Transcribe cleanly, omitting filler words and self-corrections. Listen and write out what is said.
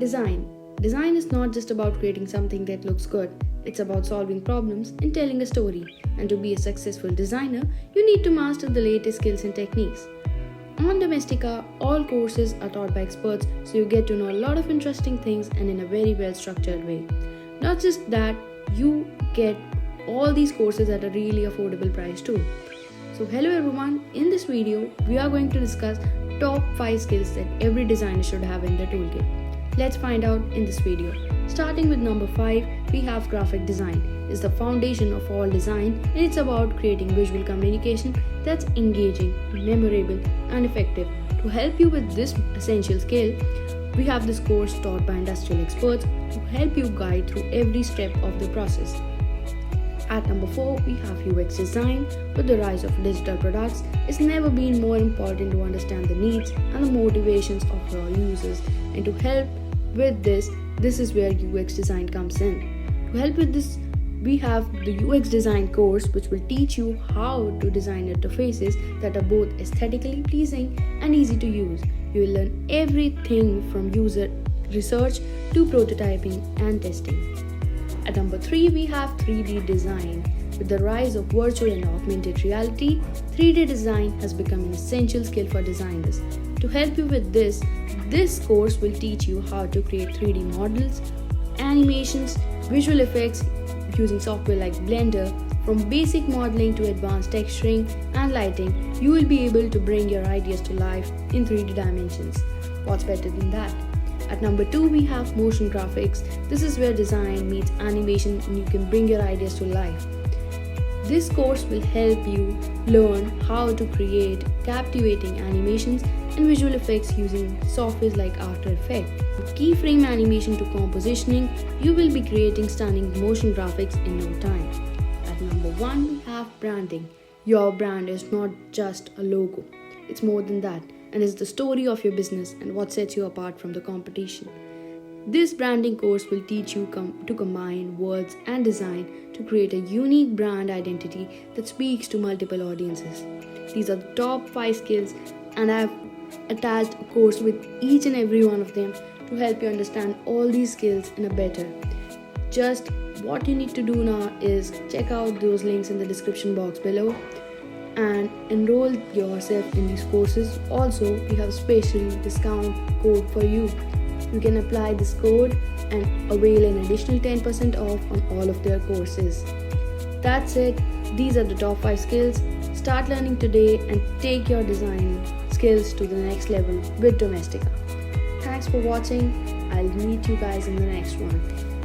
Design. Design is not just about creating something that looks good, it's about solving problems and telling a story. And to be a successful designer, you need to master the latest skills and techniques. On Domestika, all courses are taught by experts, so you get to know a lot of interesting things and in a very well structured way. Not just that, you get all these courses at a really affordable price too. So hello everyone, in this video, we are going to discuss top 5 skills that every designer should have in their toolkit. Let's find out in this video. Starting with number 5, we have graphic design. It's the foundation of all design and it's about creating visual communication that's engaging, memorable and effective. To help you with this essential skill, we have this course taught by industrial experts to help you guide through every step of the process. At number 4, we have UX design. With the rise of digital products, it's never been more important to understand the needs and the motivations of your users. And to help with this is where UX design comes in. To help with this, we have the UX design course, which will teach you how to design interfaces that are both aesthetically pleasing and easy to use. You will learn everything from user research to prototyping and testing. At number 3, we have 3D design. With the rise of virtual and augmented reality, 3D design has become an essential skill for designers. To help you with this course will teach you how to create 3D models, animations, visual effects using software like Blender. From basic modeling to advanced texturing and lighting, you will be able to bring your ideas to life in 3D dimensions. What's better than that? At number 2, we have motion graphics. This is where design meets animation and you can bring your ideas to life. This course will help you learn how to create captivating animations and visual effects using software like After Effects. From keyframe animation to compositioning, you will be creating stunning motion graphics in no time. At number 1, we have branding. Your brand is not just a logo. It's more than that, and it's the story of your business and what sets you apart from the competition. This branding course will teach you to combine words and design to create a unique brand identity that speaks to multiple audiences. These are the top 5 skills, and I have attached a course with each and every one of them to help you understand all these skills in a better. Just what you need to do now is check out those links in the description box below and enroll yourself in these courses. Also, we have a special discount code for you. You can apply this code and avail an additional 10% off on all of their courses. That's it. These are the top 5 skills. Start learning today and take your design skills to the next level with Domestika. Thanks for watching. I'll meet you guys in the next one.